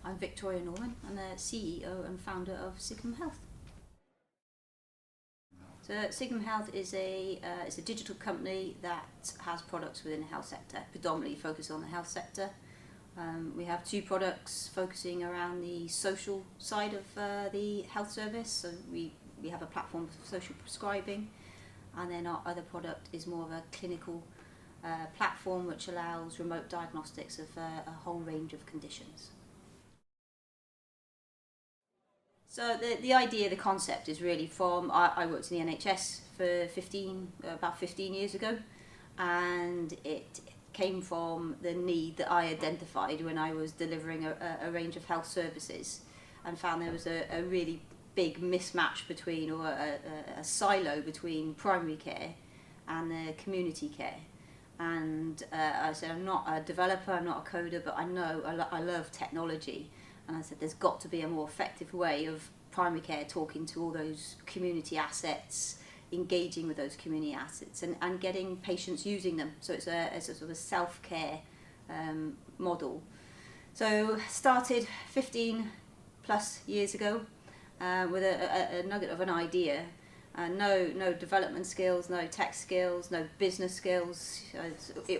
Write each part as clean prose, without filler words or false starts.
I'm Victoria Norman. I'm the CEO and founder of Signum Health. So Signum Health is a digital company that has products within the health sector, predominantly focused on the health sector. We have two products focusing around the social side of the health service. So we have a platform for social prescribing, and then our other product is more of a clinical platform which allows remote diagnostics of a whole range of conditions. So the idea, the concept is really from, I worked in the NHS for about 15 years ago, and it came from the need that I identified when I was delivering a range of health services, and found there was a really big mismatch between, or a silo between primary care and the community care. And I said, I'm not a developer, I'm not a coder, but I know I love technology. And I said, there's got to be a more effective way of primary care talking to all those community assets, engaging with those community assets, and getting patients using them. So it's a sort of a self-care model. So started 15 plus years ago with a nugget of an idea. No development skills, no tech skills, no business skills,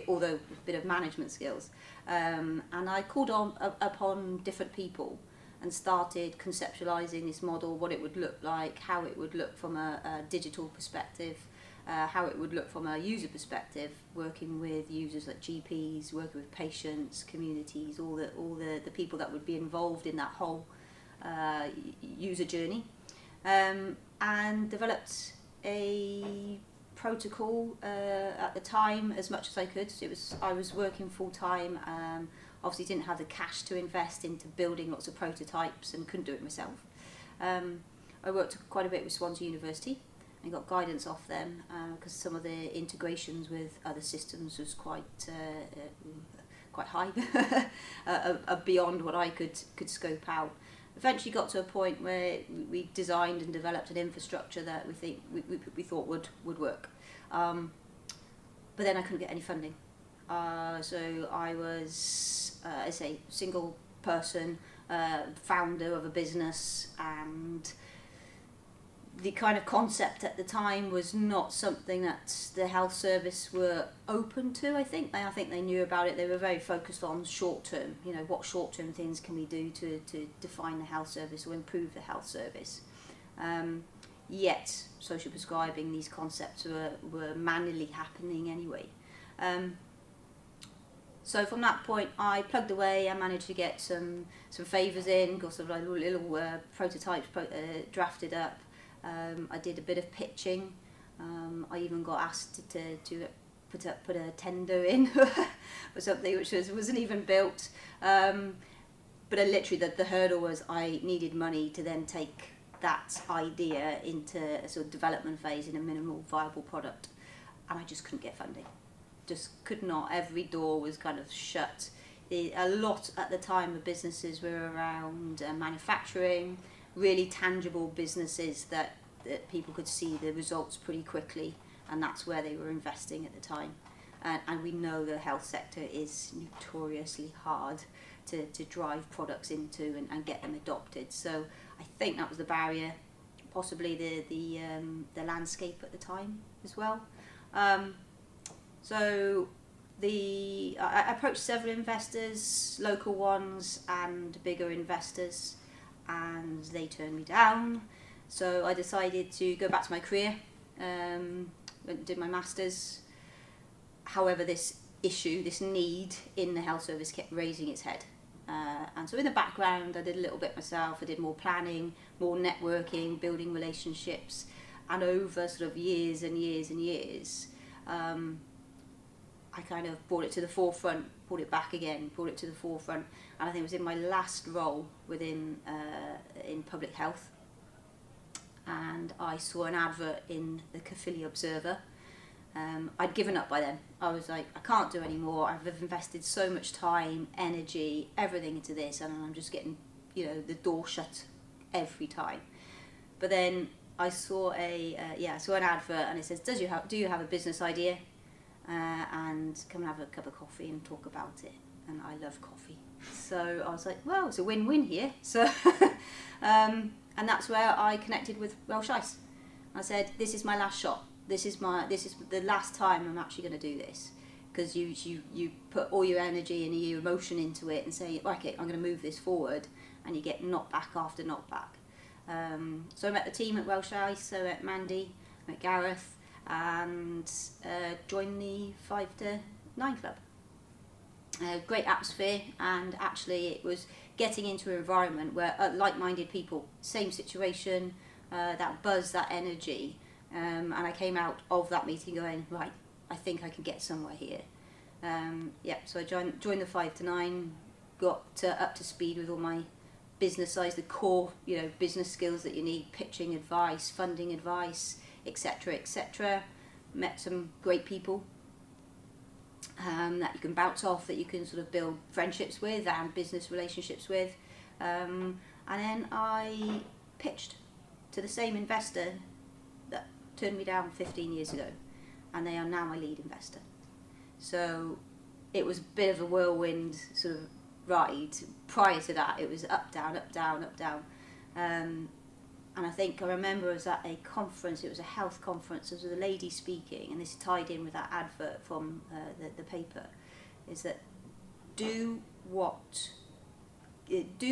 although a bit of management skills. And I called upon different people and started conceptualizing this model, what it would look like, how it would look from a digital perspective, how it would look from a user perspective, working with users like GPs, working with patients, communities, all the people that would be involved in that whole user journey. And developed a protocol at the time as much as I could. I was working full time. Obviously didn't have the cash to invest into building lots of prototypes and couldn't do it myself. I worked quite a bit with Swansea University and got guidance off them because some of the integrations with other systems was quite high, beyond what I could scope out. Eventually got to a point where we designed and developed an infrastructure that we thought would work, but then I couldn't get any funding. So I was, single person, founder of a business, and the kind of concept at the time was not something that the health service were open to. I think they knew about it. They were very focused on short term. What short term things can we do to define the health service or improve the health service. Yet social prescribing, these concepts were manually happening anyway. So from that point, I plugged away. I managed to get some favours in, got some little prototypes drafted up. I did a bit of pitching. I even got asked to put a tender in for something which wasn't even built. But literally the hurdle was I needed money to then take that idea into a sort of development phase in a minimal viable product, and I just couldn't get funding. Just could not. Every door was kind of shut. A lot at the time of businesses were around manufacturing, really tangible businesses that people could see the results pretty quickly, and that's where they were investing at the time. And we know the health sector is notoriously hard to drive products into and get them adopted. So I think that was the barrier, possibly the landscape at the time as well. So I approached several investors, local ones and bigger investors, and they turned me down. So I decided to go back to my career, did my masters. However, this issue, this need in the health service kept raising its head. And so in the background, I did a little bit myself. I did more planning, more networking, building relationships. And over sort of years and years and years, I kind of brought it to the forefront, brought it back again, brought it to the forefront. And I think it was in my last role within in public health. And I saw an advert in the Caerphilly Observer. I'd given up by then. I was like, I can't do any more. I've invested so much time, energy, everything into this, and I'm just getting, the door shut every time. But then I saw an advert, and it says, do you have a business idea? and come and have a cup of coffee and talk about it. And I love coffee, so I was like, well, it's a win-win here. So and that's where I connected with Welsh Ice. I said, this is my last shot. This is the last time I'm actually going to do this, because you put all your energy and your emotion into it and say, okay, I'm going to move this forward, and you get knockback after knockback. So I met the team at Welsh Ice. I met Mandy, I met Gareth, and joined the 5 to 9 club. Great atmosphere, and actually it was getting into an environment where like-minded people, same situation, that buzz, that energy, and I came out of that meeting going, right, I think I can get somewhere here. So I joined the 5 to 9, got up to speed with all my business sides, the core, business skills that you need, pitching advice, funding advice, etc., etc. Met some great people that you can bounce off, that you can sort of build friendships with and business relationships with. And then I pitched to the same investor that turned me down 15 years ago, and they are now my lead investor. So it was a bit of a whirlwind sort of ride. Prior to that, it was up, down, up, down, up, down. And I think I remember I was at a conference, it was a health conference, there was a lady speaking, and this tied in with that advert from the paper, is that do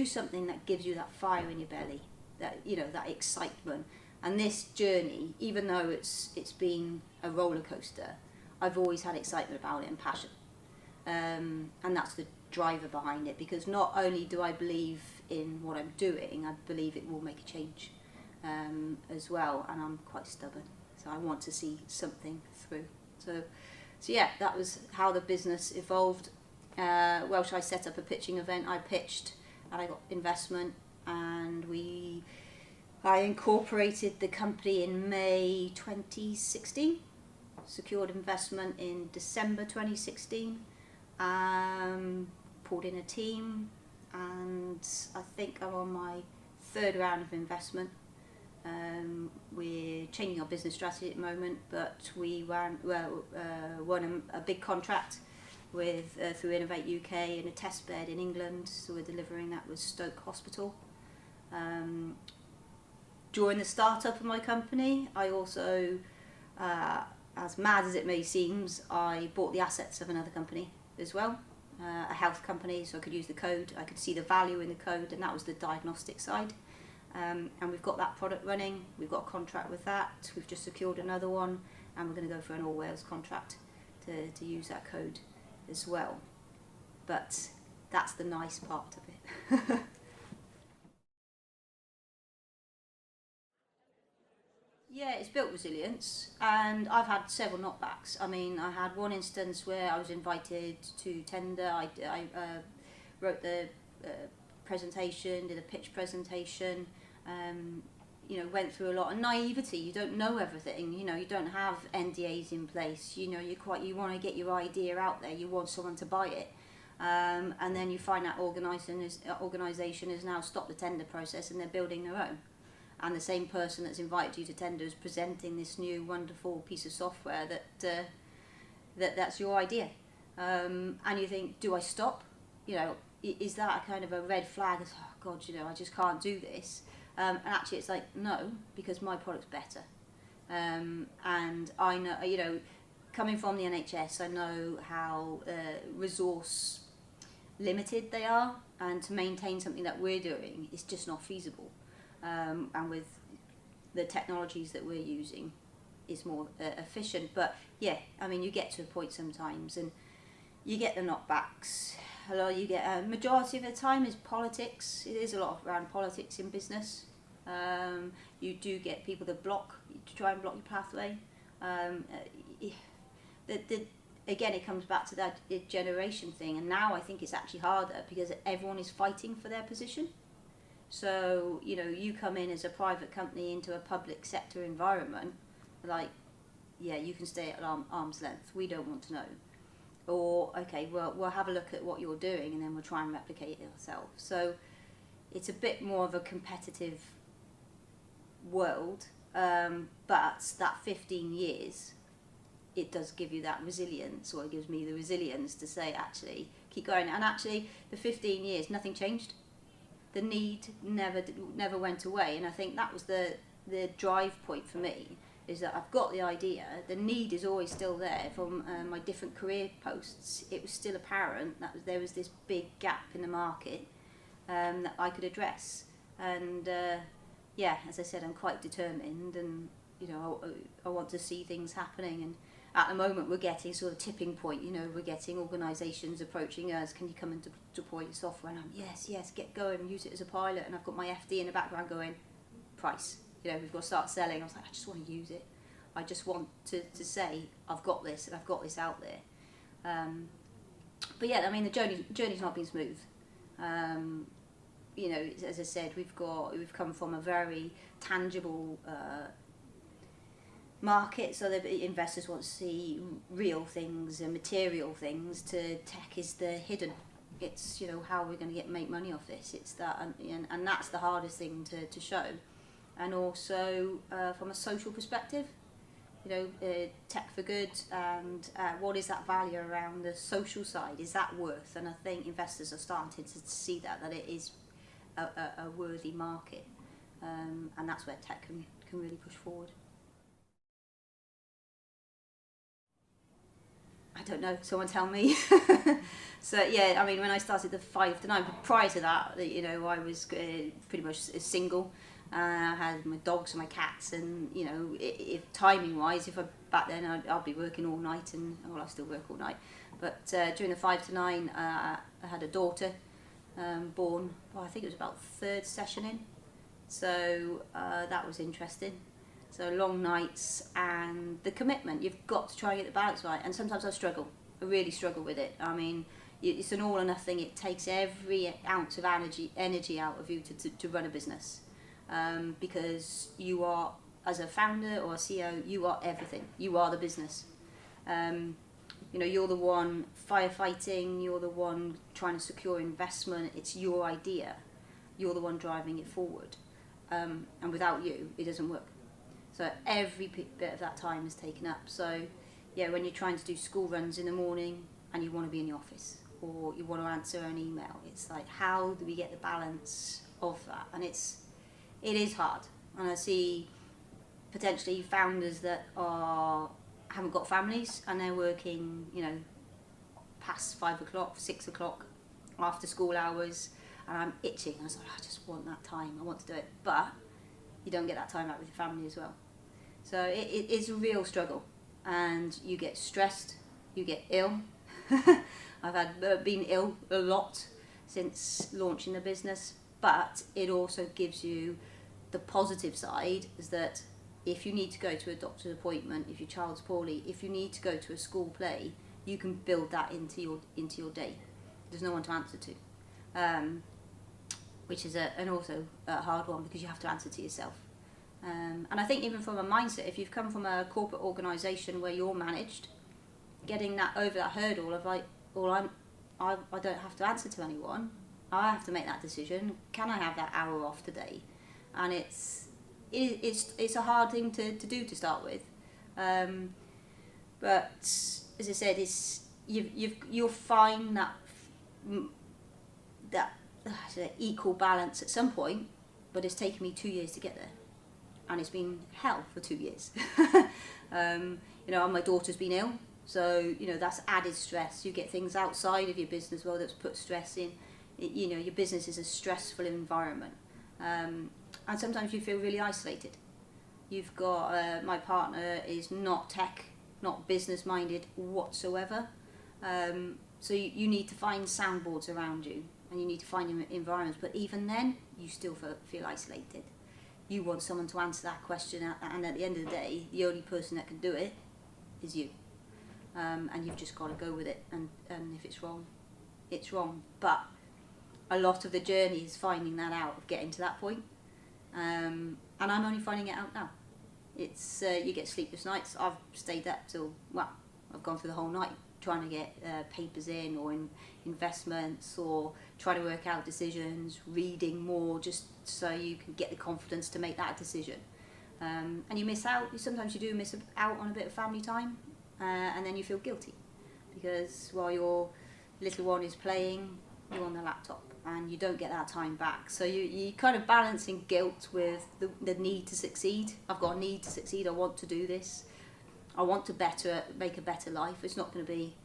something that gives you that fire in your belly, that that excitement. And this journey, even though it's been a roller coaster, I've always had excitement about it and passion, and that's the driver behind it, because not only do I believe in what I'm doing, I believe it will make a change as well, and I'm quite stubborn, so I want to see something through. So yeah, that was how the business evolved. Welsh I set up a pitching event, I pitched and I got investment, and I incorporated the company in May 2016, secured investment in December 2016, pulled in a team, and I think I'm on my 3rd round of investment. We're changing our business strategy at the moment, but we won a big contract with through Innovate UK and a test bed in England, so we're delivering that with Stoke Hospital. During the startup of my company, I also, as mad as it may seem, I bought the assets of another company as well, a health company, so I could use the code, I could see the value in the code, and that was the diagnostic side. And we've got that product running, we've got a contract with that, we've just secured another one, and we're going to go for an all Wales contract to use that code as well. But that's the nice part of it. Yeah, it's built resilience, and I've had several knockbacks. I mean, I had one instance where I was invited to tender. I wrote the presentation, did a pitch presentation, went through a lot of naivety. You don't know everything, you don't have NDAs in place, you want to get your idea out there, you want someone to buy it. And then you find that organisation has now stopped the tender process and they're building their own. And the same person that's invited you to tender is presenting this new wonderful piece of software that's your idea. And you think, do I stop? Is that a kind of a red flag? Oh God, I just can't do this. And actually it's like, no, because my product's better. And I know, coming from the NHS, I know how resource limited they are, and to maintain something that we're doing is just not feasible. And with the technologies that we're using is more efficient. But yeah, I mean, you get to a point sometimes and you get the knockbacks. You get a majority of the time is politics. It is a lot around politics in business. You do get people that try and block your pathway. Again, it comes back to that generation thing, and now I think it's actually harder because everyone is fighting for their position. So, you come in as a private company into a public sector environment, like, yeah, you can stay at arm's length, we don't want to know. Or, okay, well, we'll have a look at what you're doing and then we'll try and replicate it ourselves. So it's a bit more of a competitive world, but that 15 years it does give you that resilience, or it gives me the resilience to say, actually, keep going. And actually, the 15 years, nothing changed. The need never went away, and I think that was the drive point for me, is that I've got the idea, the need is always still there. From my different career posts, it was still apparent that there was this big gap in the market that I could address. And yeah, as I said, I'm quite determined, and I want to see things happening. And at the moment, we're getting sort of tipping point. We're getting organisations approaching us. Can you come and deploy your software? And I'm yes, get going, use it as a pilot. And I've got my FD in the background going, price. We've got to start selling. I was like, I just want to use it. I just want to say I've got this, and I've got this out there. But yeah, I mean, the journey's not been smooth. As I said, we've come from a very tangible market, so that investors want to see real things and material things, to tech is the hidden. It's how we're going to make money off this. It's that, and that's the hardest thing to show. And also from a social perspective, tech for good, and what is that value around the social side? Is that worth? And I think investors are starting to see that it is a worthy market, and that's where tech can really push forward. I don't know, someone tell me. So yeah, I mean, when I started the 5 to 9, but prior to that, I was pretty much single. I had my dogs and my cats, and if timing wise, back then I'd be working all night, and I still work all night. But during the 5 to 9, I had a daughter born. Well, I think it was about 3rd session in, so that was interesting. So long nights, and the commitment. You've got to try and get the balance right. And sometimes I really struggle with it. I mean, it's an all or nothing. It takes every ounce of energy out of you to run a business. Because you are, as a founder or a CEO, you are everything. You are the business. You're the one firefighting, you're the one trying to secure investment, it's your idea. You're the one driving it forward. And without you, it doesn't work. So every bit of that time is taken up. So yeah, when you're trying to do school runs in the morning and you want to be in the office, or you want to answer an email, it's like, how do we get the balance of that? And it is hard, and I see potentially founders that haven't got families, and they're working, past 5 o'clock, 6 o'clock, after school hours, and I'm itching. I was like, I just want that time. I want to do it, but you don't get that time out with your family as well. So it's a real struggle, and you get stressed, you get ill. I've been ill a lot since launching the business. But it also gives you the positive side, is that if you need to go to a doctor's appointment, if your child's poorly, if you need to go to a school play, you can build that into your day. There's no one to answer to, which is also a hard one, because you have to answer to yourself. And I think even from a mindset, if you've come from a corporate organisation where you're managed, getting that over that hurdle of like, well, I don't have to answer to anyone. I have to make that decision. Can I have that hour off today? And it's a hard thing to do to start with, but as I said, you'll find that equal balance at some point. But it's taken me 2 years to get there, and it's been hell for 2 years. My daughter's been ill, so that's added stress. You get things outside of your business world that's put stress in. Your business is a stressful environment, and sometimes you feel really isolated. You've got my partner is not tech, not business minded whatsoever, so you need to find soundboards around you, and you need to find environments. But even then, you still feel isolated. You want someone to answer that question, and at the end of the day, the only person that can do it is you, and you've just got to go with it. And if it's wrong, it's wrong. But a lot of the journey is finding that out, of getting to that point. And I'm only finding it out now. It's you get sleepless nights. I've stayed up till, I've gone through the whole night trying to get papers in, or investments, or trying to work out decisions, reading more, just so you can get the confidence to make that decision. And you miss out. Sometimes you do miss out on a bit of family time. and then you feel guilty because while your little one is playing, you're on the laptop and you don't get that time back. So you kind of balancing guilt with the need to succeed. I've got a need to succeed. I want to do this. I want to make a better life. It's not going to be,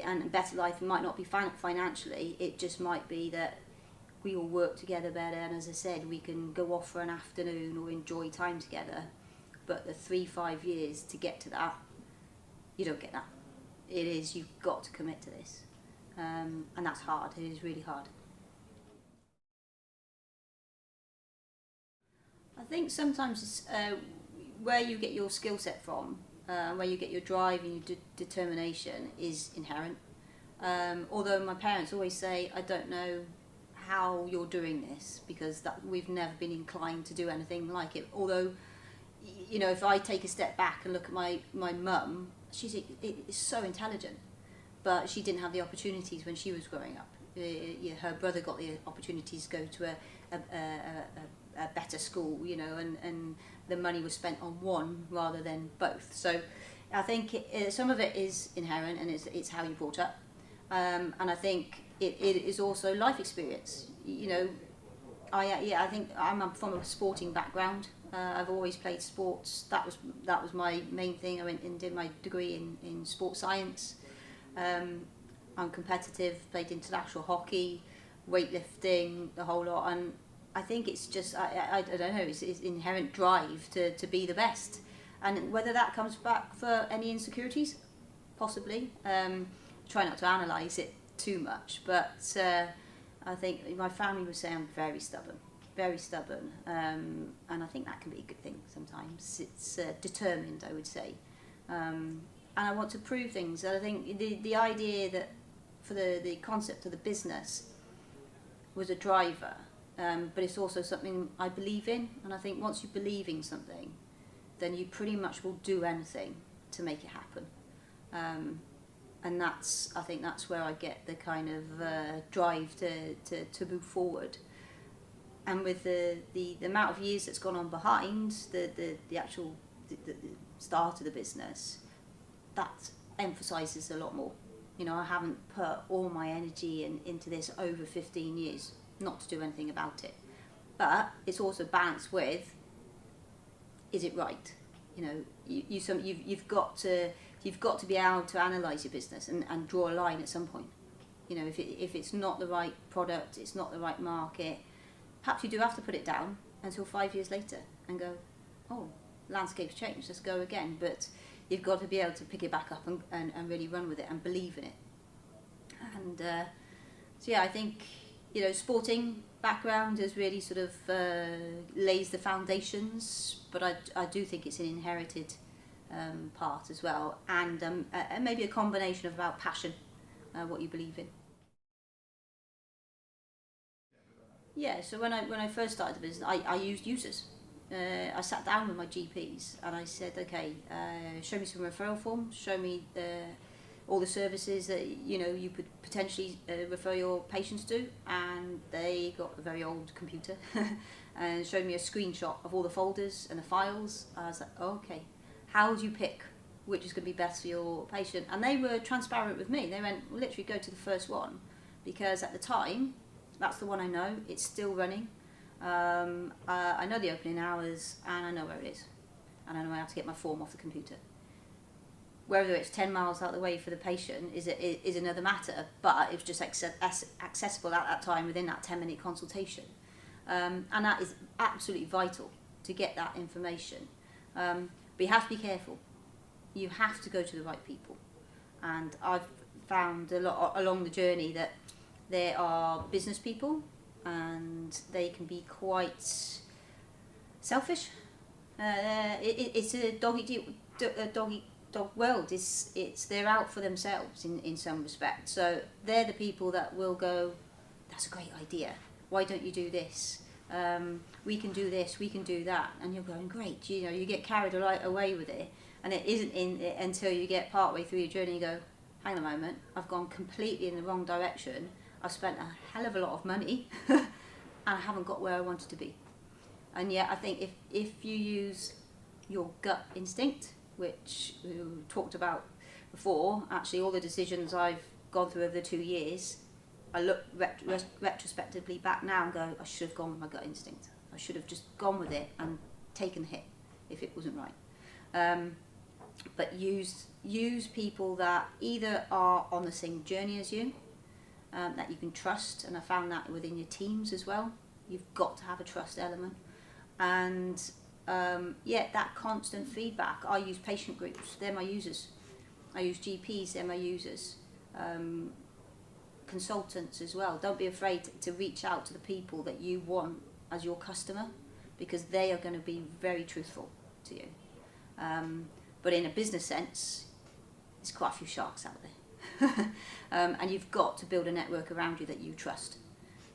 and a better life might not be financially. It just might be that we all work together better. And as I said, we can go off for an afternoon or enjoy time together. But the 3-5 years to get to that, you don't get that. It is, you've got to commit to this. And that's hard. It is really hard. I think sometimes it's, where you get your skill set from, where you get your drive and your determination is inherent. Although my parents always say, I don't know how you're doing this because we've never been inclined to do anything like it. Although, you know, if I take a step back and look at my mum, she's so intelligent, but she didn't have the opportunities when she was growing up. Her brother got the opportunities to go to a better school, you know, and the money was spent on one rather than both. So I think some of it is inherent and it's how you're brought up. And I think it is also life experience. You know, I think I'm from a sporting background. I've always played sports. That was my main thing. I went and did my degree in sports science. I'm competitive, played international hockey, weightlifting, the whole lot. And I think it's just, I don't know, it's inherent drive to be the best. And whether that comes back for any insecurities, possibly. Try not to analyse it too much, but I think my family would say I'm very stubborn, and I think that can be a good thing sometimes. It's determined, I would say, and I want to prove things. And I think the idea that for the concept of the business was a driver, but it's also something I believe in, and I think once you believe in something, then you pretty much will do anything to make it happen. And I think that's where I get the kind of drive to move forward. And with the amount of years that's gone on behind the actual the start of the business, that emphasises a lot more. You know, I haven't put all my energy into this over 15 years, not to do anything about it. But it's also balanced with, is it right? You know, you've got to be able to analyse your business and draw a line at some point. You know, if it's not the right product, it's not the right market, perhaps you do have to put it down until 5 years later and go, oh, landscape's changed, let's go again. But you've got to be able to pick it back up and really run with it and believe in it. And so yeah, I think, you know, sporting background is really sort of lays the foundations, but I do think it's an inherited part as well, and maybe a combination of about passion, what you believe in. Yeah, so when I first started the business, I used users. I sat down with my GPs and I said, okay, show me some referral forms, show me all the services that you could potentially refer your patients to, and they got a very old computer and showed me a screenshot of all the folders and the files. I was like, oh, okay, how do you pick which is going to be best for your patient? And they were transparent with me. They went, well, literally go to the first one, because at the time, that's the one I know, it's still running. I know the opening hours and I know where it is, and I know how to get my form off the computer. Whether it's 10 miles out of the way for the patient is another matter, but it was just accessible at that time within that 10-minute consultation. And that is absolutely vital to get that information. But you have to be careful. You have to go to the right people. And I've found a lot along the journey that there are business people and they can be quite selfish. It's a dog world. They're out for themselves in some respect. So they're the people that will go, that's a great idea, why don't you do this? We can do this, we can do that. And you're going, great, you get carried away with it, and it isn't until you get partway through your journey and you go, hang on a moment, I've gone completely in the wrong direction, I've spent a hell of a lot of money and I haven't got where I wanted to be. And yet I think if you use your gut instinct, which we talked about before, actually all the decisions I've gone through over the 2 years, I look retrospectively back now and go, I should have gone with my gut instinct. I should have just gone with it and taken the hit if it wasn't right. But use people that either are on the same journey as you, that you can trust, and I found that within your teams as well. You've got to have a trust element, and that constant feedback. I use patient groups; they're my users. I use GPs; they're my users. Consultants as well. Don't be afraid to reach out to the people that you want as your customer, because they are going to be very truthful to you. But in a business sense, there's quite a few sharks out there. And you've got to build a network around you that you trust.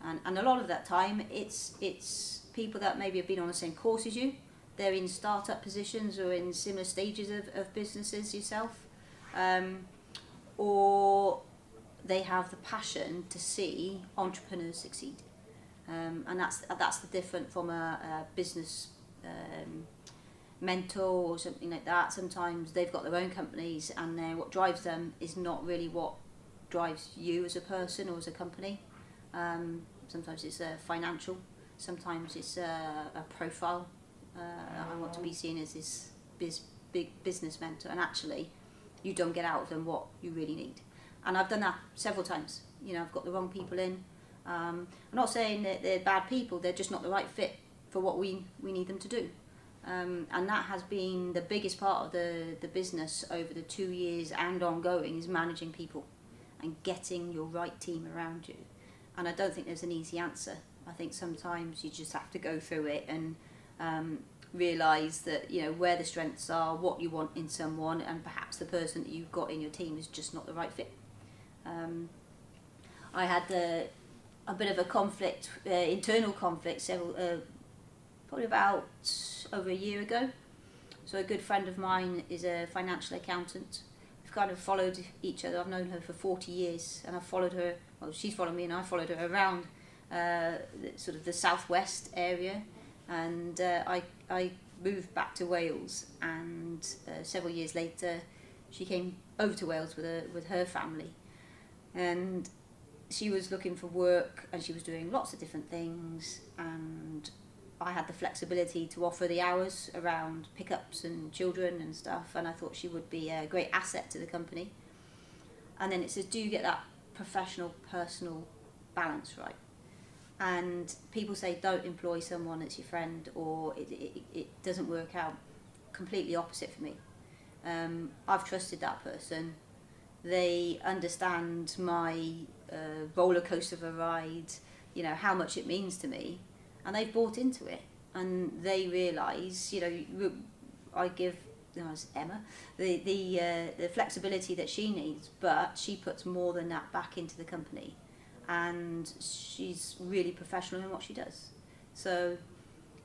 And a lot of that time, it's people that maybe have been on the same course as you. They're in startup positions or in similar stages of businesses yourself. Or they have the passion to see entrepreneurs succeed. And that's the different from a business mentor or something like that. Sometimes they've got their own companies, and what drives them is not really what drives you as a person or as a company. Sometimes it's financial, sometimes it's a profile. I want to be seen as this big business mentor, and actually you don't get out of them what you really need. And I've done that several times. I've got the wrong people in. I'm not saying that they're bad people, they're just not the right fit for what we need them to do. And that has been the biggest part of the business over the 2 years and ongoing, is managing people and getting your right team around you. And I don't think there's an easy answer. I think sometimes you just have to go through it and realise that where the strengths are, what you want in someone, and perhaps the person that you've got in your team is just not the right fit. I had a bit of a conflict, internal conflict, probably about over a year ago. So a good friend of mine is a financial accountant. We've kind of followed each other. I've known her for 40 years, and I've followed her, well, she's followed me and I followed her around sort of the southwest area. And I moved back to Wales, and several years later she came over to Wales with her family. And she was looking for work, and she was doing lots of different things, and I had the flexibility to offer the hours around pickups and children and stuff, and I thought she would be a great asset to the company. And then it says, do you get that professional, personal balance right? And people say don't employ someone that's your friend, or it doesn't work out. Completely opposite for me. I've trusted that person. They understand my roller coaster of a ride, how much it means to me, and they've bought into it, and they realise, I give it's Emma the flexibility that she needs, but she puts more than that back into the company, and she's really professional in what she does. So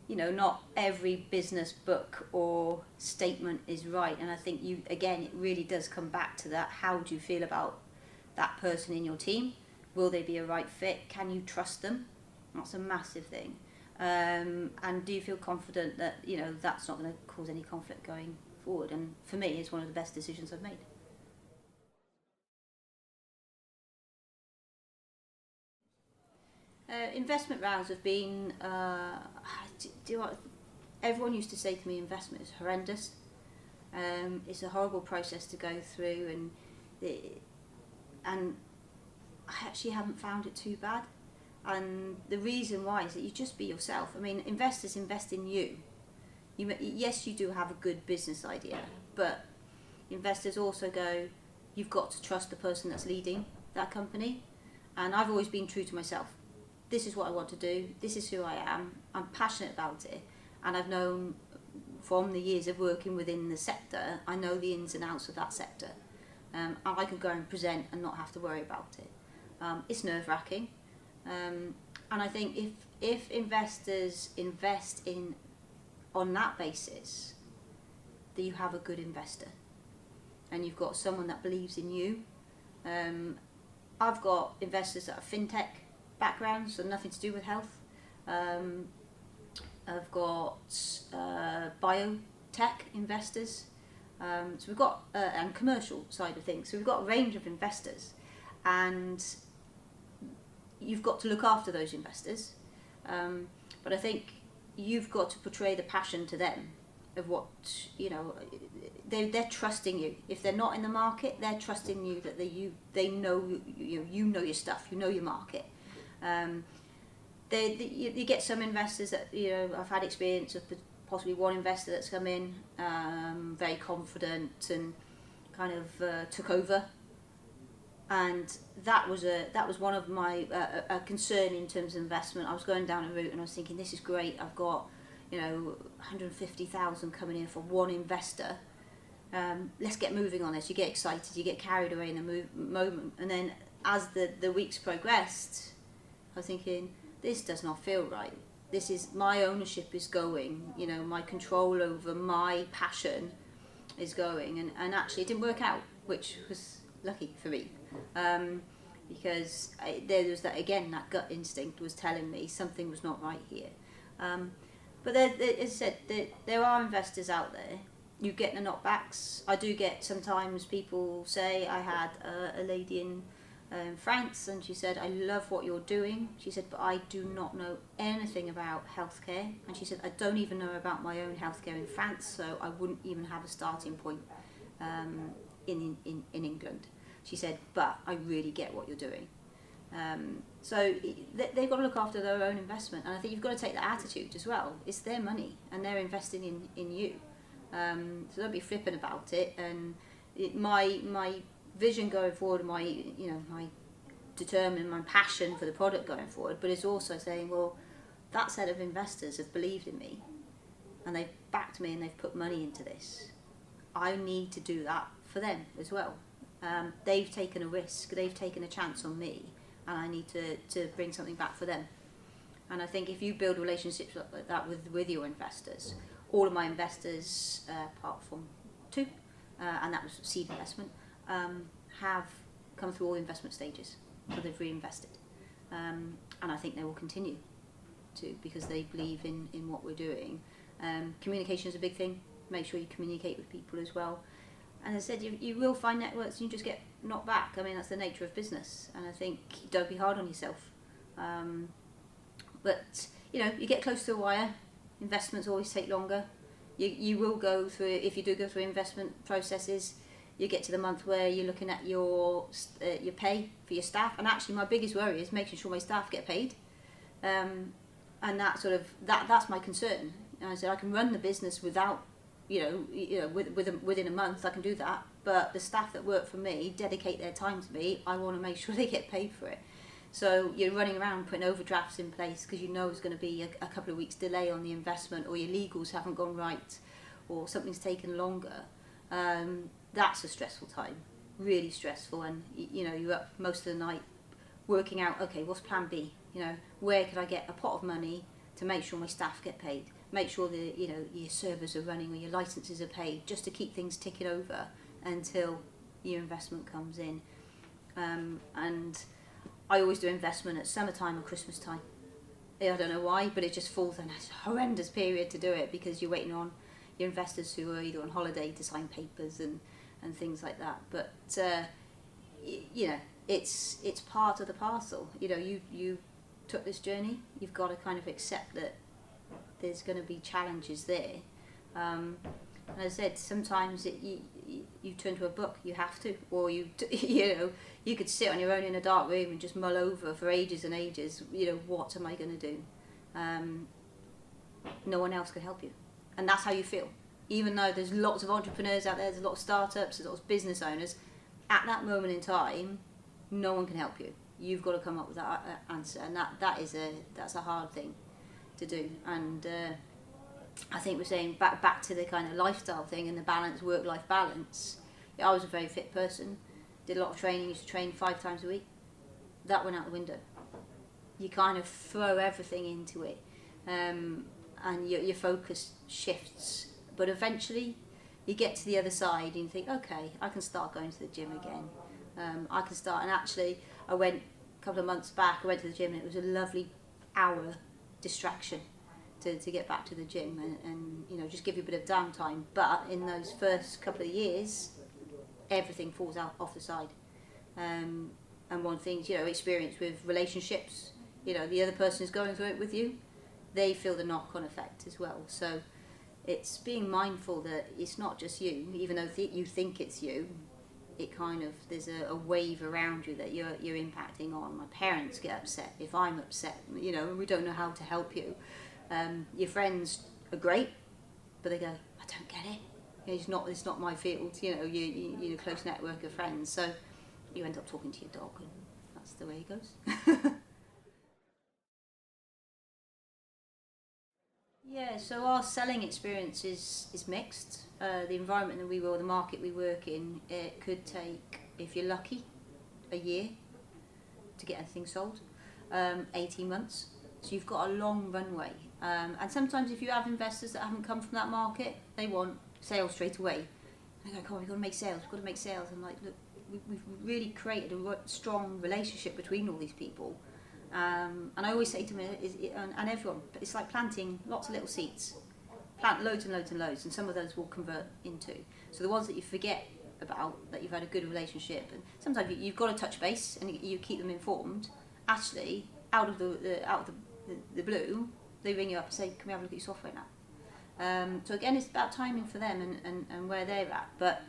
not every business book or statement is right, and I think it really does come back to that. How do you feel about that person in your team? Will they be a right fit? Can you trust them? That's a massive thing. And do you feel confident that that's not going to cause any conflict going forward? And for me, it's one of the best decisions I've made. Investment rounds have been, everyone used to say to me, investment is horrendous. It's a horrible process to go through, and I actually haven't found it too bad. And the reason why is that you just be yourself. I mean, investors invest in you. Yes, you do have a good business idea, but investors also go, you've got to trust the person that's leading that company. And I've always been true to myself. This is what I want to do. This is who I am. I'm passionate about it. And I've known from the years of working within the sector, I know the ins and outs of that sector. I can go and present and not have to worry about it. It's nerve-wracking. And I think if investors invest on that basis, that you have a good investor, and you've got someone that believes in you. I've got investors that are fintech backgrounds, so nothing to do with health. I've got biotech investors. So we've got and commercial side of things. So we've got a range of investors, and you've got to look after those investors. But I think you've got to portray the passion to them of what, they're trusting you. If they're not in the market, they're trusting you that they know you know your stuff, you know your market. You get some investors that, I've had experience of possibly one investor that's come in very confident and kind of took over, and that was one of my a concern in terms of investment. I was going down a route and I was thinking, this is great, I've got 150,000 coming in for one investor. Let's get moving on this. You get excited, you get carried away in the moment, and then as the weeks progressed, I was thinking, this does not feel right. This is, my ownership is going, my control over my passion is going, and actually it didn't work out, which was lucky for me, because there was that gut instinct was telling me something was not right here. But as I said, there are investors out there. You get the knockbacks. I do get sometimes people say, I had a lady in France, and she said, I love what you're doing. She said, but I do not know anything about healthcare. And she said, I don't even know about my own healthcare in France, so I wouldn't even have a starting point in England. She said, but I really get what you're doing. So they've got to look after their own investment, and I think you've got to take that attitude as well. It's their money, and they're investing in you. So don't be flippant about it. And my vision going forward, my passion for the product going forward, but it's also saying, well, that set of investors have believed in me, and they've backed me, and they've put money into this. I need to do that for them as well. They've taken a risk, they've taken a chance on me, and I need to bring something back for them. And I think if you build relationships like that with your investors, all of my investors, apart from two, and that was seed investment, have come through all the investment stages, so they've reinvested. And I think they will continue to, because they believe in what we're doing. Communication is a big thing. Make sure you communicate with people as well. And as I said, you will find networks and you just get knocked back. I mean, that's the nature of business. And I think don't be hard on yourself. But, you get close to the wire. Investments always take longer. You will go through, if you do go through investment processes, you get to the month where you're looking at your pay for your staff. And actually my biggest worry is making sure my staff get paid. And that's my concern. And I said, I can run the business without, within a month I can do that, but the staff that work for me dedicate their time to me. I want to make sure they get paid for it. So you're running around putting overdrafts in place because it's going to be a couple of weeks delay on the investment, or your legals haven't gone right, or something's taken longer. That's a stressful time, really stressful, and you're up most of the night working out, okay, what's plan B? Where could I get a pot of money to make sure my staff get paid? Make sure that your servers are running or your licenses are paid, just to keep things ticking over until your investment comes in. And I always do investment at summertime and Christmas time. I don't know why, but it just falls in a horrendous period to do it, because you're waiting on your investors who are either on holiday to sign papers and things like that. But it's part of the parcel. You took this journey. You've got to kind of accept that there's going to be challenges there. And as I said, sometimes you turn to a book. You have to, or you could sit on your own in a dark room and just mull over for ages and ages. What am I going to do? No one else can help you, and that's how you feel. Even though there's lots of entrepreneurs out there, there's a lot of startups, there's lots of business owners. At that moment in time, no one can help you. You've got to come up with that answer, and that's a hard thing to do. And I think we're saying back to the kind of lifestyle thing and the balance, work-life balance. I was a very fit person, did a lot of training, used to train 5 times a week. That went out the window. You kind of throw everything into it, and your focus shifts. But eventually you get to the other side and you think, okay, I can start going to the gym again. I can start, and actually I went a couple of months back, I went to the gym and it was a lovely hour distraction. to get back to the gym and you know, just give you a bit of downtime. But in those first couple of years, everything falls out off the side. And one thing, you know, experience with relationships, you know, the other person is going through it with you, they feel the knock-on effect as well. So it's being mindful that it's not just you, even though you think it's you, it kind of, there's a wave around you that you're impacting on. My parents get upset if I'm upset, you know, and we don't know how to help you. Your friends are great, but they go, I don't get it. It's not my field, you know, you're a close network of friends. So you end up talking to your dog, and that's the way it goes. Yeah, so our selling experience is mixed. The environment that we work, the market we work in, it could take, if you're lucky, a year to get anything sold, 18 months. So you've got a long runway. And sometimes if you have investors that haven't come from that market, they want sales straight away. And they go, come on, we've got to make sales, we've got to make sales. I'm like, look, we've really created a strong relationship between all these people. And I always say to them, and everyone, it's like planting lots of little seeds. Plant loads and loads and loads, and some of those will convert into. So the ones that you forget about, that you've had a good relationship, and sometimes you've got to touch base and you keep them informed. Actually, out of the blue, they ring you up and say, can we have a look at your software now? So again, it's about timing for them and where they're at. But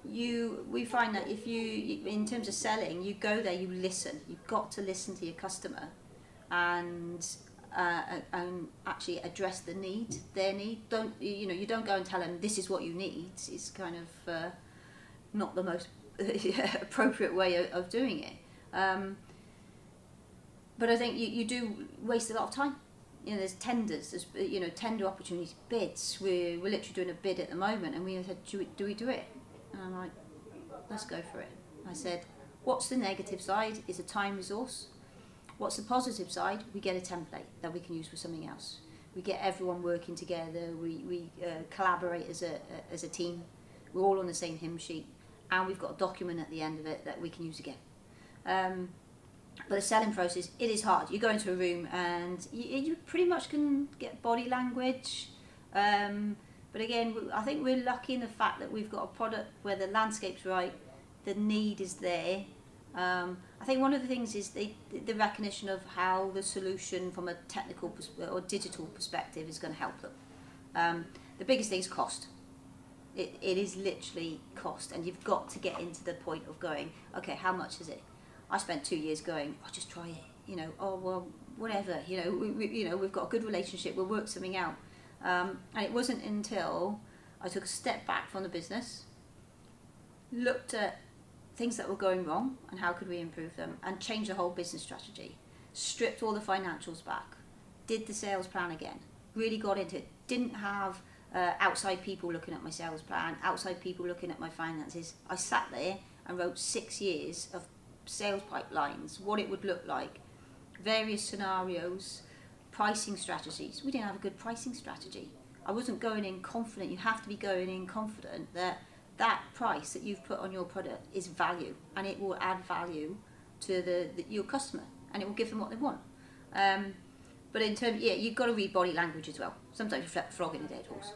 we find that if you, in terms of selling, you go there, you listen. You've got to listen to your customer and actually address their need. You don't go and tell them this is what you need. It's kind of not the most appropriate way of doing it. But I think you do waste a lot of time. You know, there's tenders, there's tender opportunities, bids. We're literally doing a bid at the moment, and we said, do we do it? And I'm like, let's go for it. I said, what's the negative side? Is a time resource. What's the positive side? We get a template that we can use for something else. We get everyone working together. We collaborate as a team. We're all on the same hymn sheet, and we've got a document at the end of it that we can use again. But the selling process, it is hard. You go into a room and you pretty much can get body language. But again, I think we're lucky in the fact that we've got a product where the landscape's right, the need is there. I think one of the things is the recognition of how the solution from a technical or digital perspective is going to help them. The biggest thing is cost. It is literally cost, and you've got to get into the point of going, okay, how much is it? I spent 2 years going, oh, just try it, oh, well, whatever, we've got a good relationship, we'll work something out. And it wasn't until I took a step back from the business, looked at things that were going wrong and how could we improve them, and changed the whole business strategy, stripped all the financials back, did the sales plan again, really got into it, didn't have outside people looking at my sales plan, outside people looking at my finances. I sat there and wrote 6 years of sales pipelines, what it would look like, various scenarios, pricing strategies. We didn't have a good pricing strategy. I wasn't going in confident. You have to be going in confident that that price that you've put on your product is value, and it will add value to your customer, and it will give them what they want. But in terms, you've got to read body language as well. Sometimes you flip the frog in a dead horse.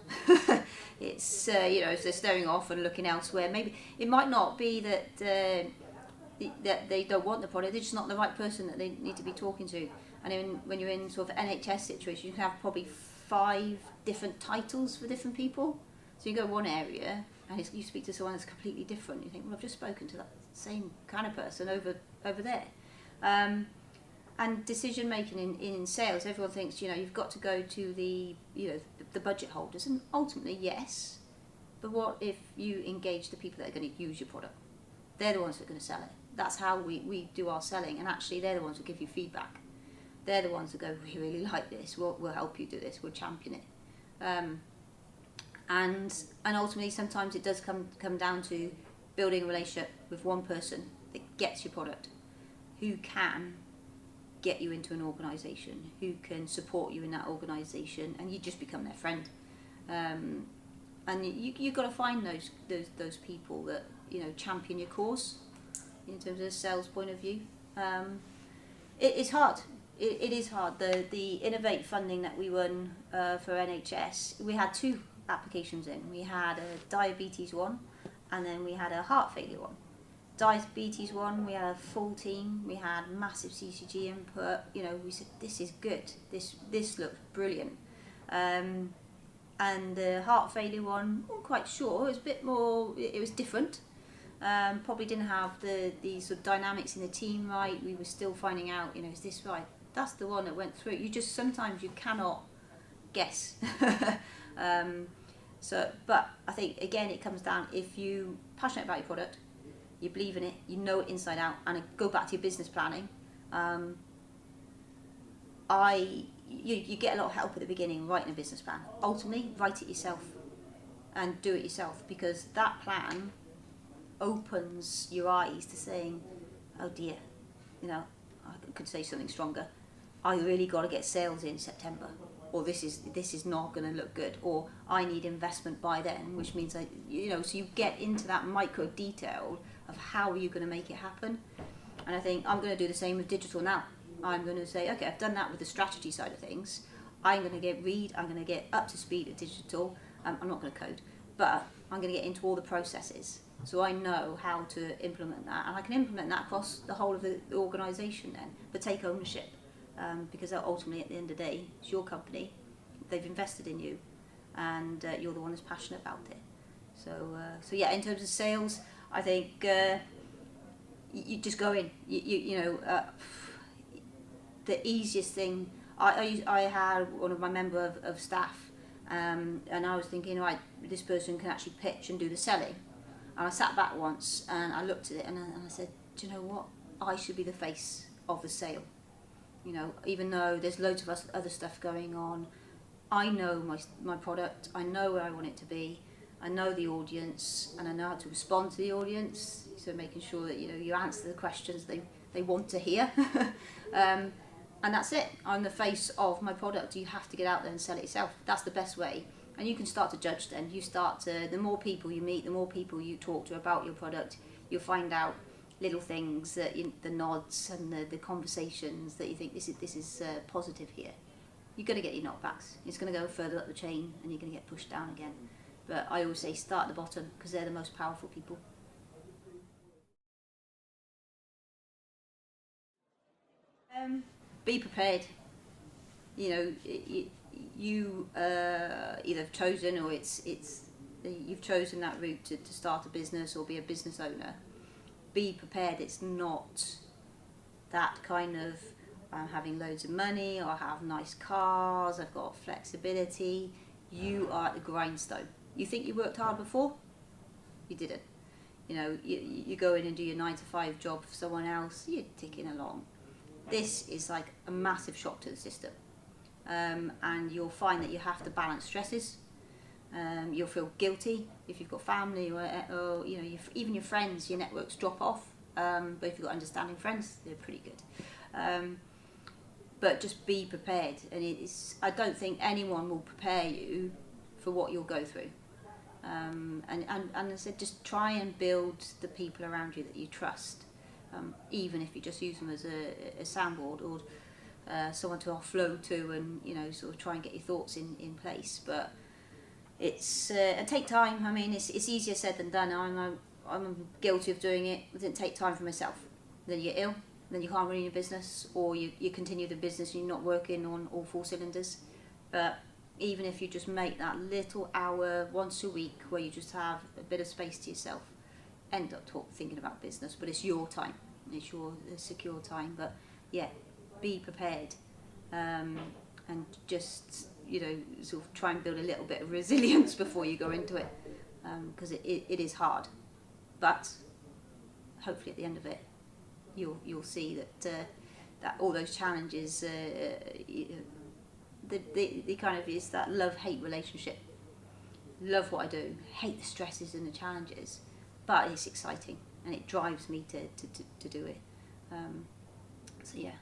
It's if they're staring off and looking elsewhere, maybe it might not be that they don't want the product. They're just not the right person that they need to be talking to. And when you're in sort of NHS situation, you can have probably 5 different titles for different people. So you go one area and you speak to someone that's completely different. You think, well, I've just spoken to that same kind of person over there. And decision making in sales, everyone thinks you've got to go to the budget holders, and ultimately yes. But what if you engage the people that are going to use your product? They're the ones that are going to sell it. That's how we do our selling, and actually they're the ones that give you feedback. They're the ones that go, we really like this, we'll help you do this, we'll champion it. And ultimately sometimes it does come down to building a relationship with one person that gets your product, who can get you into an organisation, who can support you in that organisation, and you just become their friend. And you've got to find those people that champion your cause in terms of a sales point of view. It's hard. it is hard. The Innovate funding that we won for NHS, we had two applications in. We had a diabetes one, and then we had a heart failure one. Diabetes one, we had a full team. We had massive CCG input. You know, we said this is good. This looks brilliant. And the heart failure one, I'm quite sure, it was a bit more. It was different. Probably didn't have the sort of dynamics in the team right. We were still finding out, you know, is this right? That's the one that went through. You just sometimes you cannot guess. But I think again it comes down, if you passionate about your product, you believe in it, you know it inside out, and go back to your business planning. You get a lot of help at the beginning writing a business plan. Ultimately, write it yourself and do it yourself, because that plan opens your eyes to saying, oh dear, you know, I could say something stronger. I really got to get sales in September, or this is not going to look good, or I need investment by then, which means so you get into that micro detail of how are you going to make it happen. And I think I'm going to do the same with digital now. I'm going to say, okay, I've done that with the strategy side of things. I'm going to get up to speed at digital. I'm not going to code, but I'm going to get into all the processes. So I know how to implement that, and I can implement that across the whole of the organisation then, but take ownership, because ultimately at the end of the day, it's your company, they've invested in you, and you're the one who's passionate about it. So yeah, in terms of sales, I think you just go in, the easiest thing, I had one of my member of staff, and I was thinking, right, this person can actually pitch and do the selling. And I sat back once and I looked at it and I said, do you know what? I should be the face of the sale. You know, even though there's loads of other stuff going on, I know my product, I know where I want it to be, I know the audience, and I know how to respond to the audience. So making sure that you answer the questions they want to hear. And that's it. I'm the face of my product. You have to get out there and sell it yourself. That's the best way. And you can start to judge then. The more people you meet, the more people you talk to about your product, you'll find out little things, the nods and the conversations that you think this is positive here. You're going to get your knockbacks. It's going to go further up the chain and you're going to get pushed down again. But I always say start at the bottom, because they're the most powerful people. Be prepared. You either have chosen, or you've chosen that route to start a business or be a business owner. Be prepared. It's not that kind of having loads of money, or have nice cars, I've got flexibility. You are at the grindstone. You think you worked hard before? You didn't. You go in and do your 9-to-5 job for someone else, you're ticking along. This is like a massive shock to the system. And you'll find that you have to balance stresses. You'll feel guilty if you've got family, or even your friends, your networks drop off. But if you've got understanding friends, they're pretty good. But just be prepared, and I don't think anyone will prepare you for what you'll go through. And I said, just try and build the people around you that you trust, even if you just use them as a soundboard, or someone to offload to, and sort of try and get your thoughts in place. But it's take time. I mean, it's easier said than done. I'm guilty of doing it. I didn't take time for myself. Then you're ill. Then you can't run your business, or you continue the business and you're not working on all 4 cylinders. But even if you just make that little hour once a week where you just have a bit of space to yourself, end up thinking about business. But it's your time. It's your secure time. But yeah, be prepared, and just sort of try and build a little bit of resilience before you go into it, because it is hard. But hopefully at the end of it, you'll see that all those challenges, the kind of is that love-hate relationship. Love what I do, hate the stresses and the challenges, but it's exciting and it drives me to do it. So yeah.